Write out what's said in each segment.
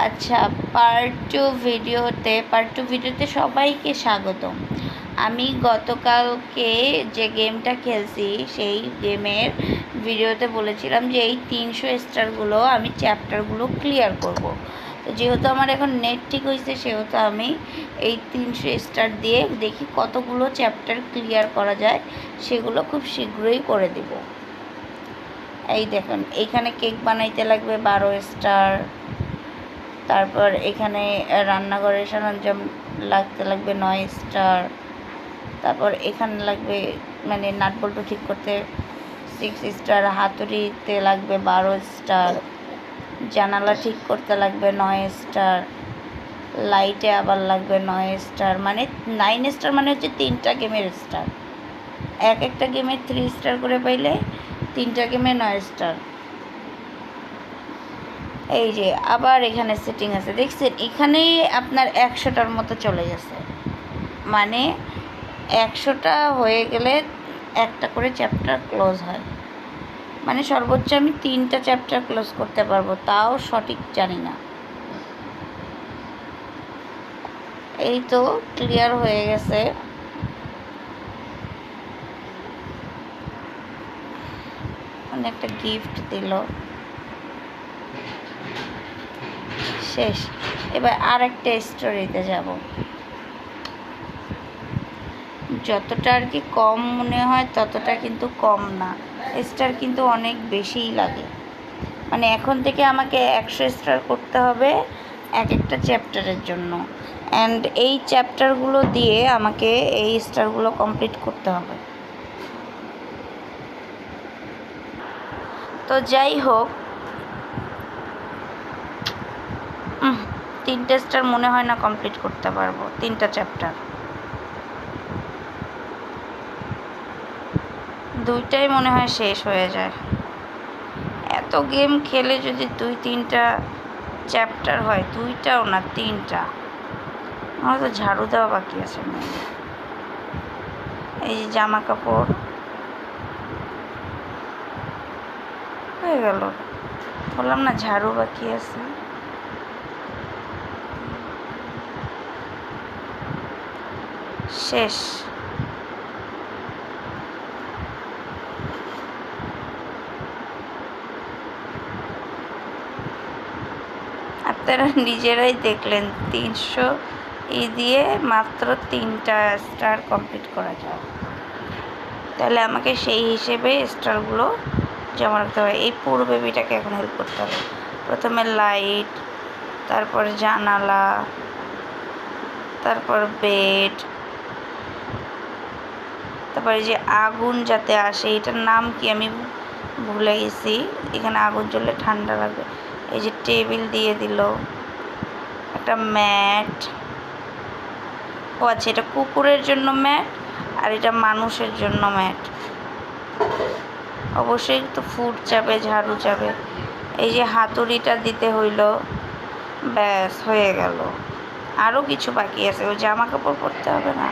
আচ্ছা, part two ভিডিওতে সবাইকে স্বাগতম। আমি গতকালকে যে গেমটা খেলছি সেই গেমের ভিডিওতে বলেছিলাম যে এই 300 স্টারগুলো আমি চ্যাপ্টারগুলো ক্লিয়ার করব। তো যেহেতু আমার এখন নেট ঠিক হয়েছে, সেহেতু আমি এই 300 স্টার দিয়ে দেখি কতগুলো চ্যাপ্টার ক্লিয়ার করা যায়, সেগুলো খুব শীঘ্রই করে দেব। এই দেখুন, এইখানে কেক বানাইতে লাগবে 12 স্টার। তারপর এখানে রান্নাঘরের সরঞ্জাম লাগবে 9 স্টার। তারপর এখানে লাগবে মানে নাট বল্টু ঠিক করতে 6 স্টার, হাতুড়িতে লাগবে 12 স্টার, জানালা ঠিক করতে লাগবে 9 স্টার, লাইটে আবার লাগবে 9 স্টার। মানে 9 স্টার মানে হচ্ছে 3টা গেমের স্টার। একটা গেমে 3 স্টার করে পাইলে 3টা গেমে 9 স্টার। এই যে আবার এখানে সেটিং আছে, দেখছেন? এখানেই আপনার 100টার মতো চলে গেছে। মানে 100টা হয়ে গেলে একটা করে চ্যাপ্টার ক্লোজ হয়। মানে সর্বোচ্চ আমি 3টা চ্যাপ্টার ক্লোজ করতে পারবো, তাও সঠিক জানি না। এই তো ক্লিয়ার হয়ে গেছে। মানে একটা গিফট দিল, শেষ। এবার আরেকটা স্টোরিতে যাব। যতটা আর কি কম মনে হয় ততটা কিন্তু কম না, স্টার কিন্তু অনেক বেশিই লাগে। মানে এখন থেকে আমাকে 100 স্টার করতে হবে একটা চ্যাপ্টারের জন্য। অ্যান্ড এই চ্যাপ্টারগুলো দিয়ে আমাকে এই স্টারগুলো কমপ্লিট করতে হবে। তো যাই হোক, 3টে স্টার মনে হয় না কমপ্লিট করতে পারবো, 3টা চ্যাপ্টার। 2টাই মনে হয় শেষ হয়ে যায়। এত গেম খেলে যদি 2-3টা চ্যাপ্টার হয়, 2টাও না 3টা। আমার তো ঝাড়ু দেওয়া বাকি আছে। এই যে জামা কাপড় হয়ে গেল, বললাম না ঝাড়ু বাকি আছে। শেষ। আপনারা নিজেরাই দেখলেন 300 দিয়ে মাত্র 3টা স্টার কমপ্লিট করা যায়। তাহলে আমাকে সেই হিসেবে স্টারগুলো জমা রাখতে হবে। এই পুরো বেবিটাকে এখন হেল্প করতে হবে। প্রথমে লাইট, তারপর জানালা, তারপর বেড, তারপরে যে আগুন যাতে আসে, এটার নাম কি আমি ভুলে গেছি। এখানে আগুন জ্বললে ঠান্ডা লাগবে। এই যে টেবিল দিয়ে দিল, একটা ম্যাট। ও আচ্ছা, এটা কুকুরের জন্য ম্যাট আর এটা মানুষের জন্য ম্যাট। অবশ্যই তো ফুড চাবে, ঝাড়ু চাবে। এই যে হাতুড়িটা দিতে হইল, ব্যাস হয়ে গেল। আরও কিছু বাকি আছে, ওই জামা কাপড় পরতে হবে না।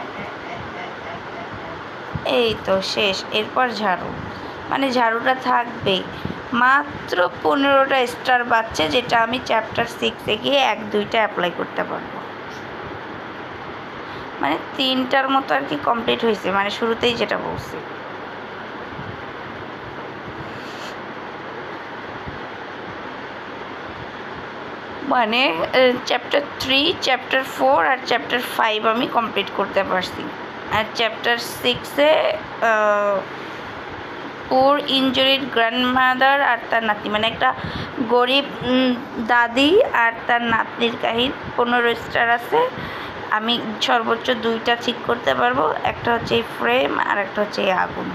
এই তো শেষ। এরপর ঝাড়ু, মানে ঝাড়ুটা থাকবেই। মাত্র 15টা স্টার বাচ্চা, যেটা আমি চ্যাপ্টার 6-এ গিয়ে 1-2টা অ্যাপ্লাই করতে পারবো। মানে 3টার মতো আর কি কমপ্লিট হয়েছে, মানে শুরুতেই যেটা বলছি। মানে চ্যাপ্টার 3, চ্যাপ্টার 4 আর চ্যাপ্টার 5 আমি কমপ্লিট করতে পারছি। আর চ্যাপ্টার 6-এ পুর ইনজুরিড গ্র্যান্ডমাদার আর তার নাতনি, মানে একটা গরিব দাদি আর তার নাতনির কাহিনী। 15 স্টার আছে। আমি সর্বোচ্চ 2টা ঠিক করতে পারবো, একটা হচ্ছে এই ফ্রেম আর একটা হচ্ছে এই আগুন।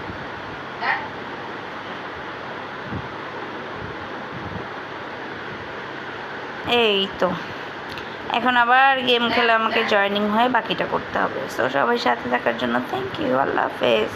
এই তো এখন আবার গেম খেলে আমাকে জয়েনিং হয়ে বাকিটা করতে হবে। সো সবাই সাথে থাকার জন্য থ্যাংক ইউ। আল্লাহ হাফেজ।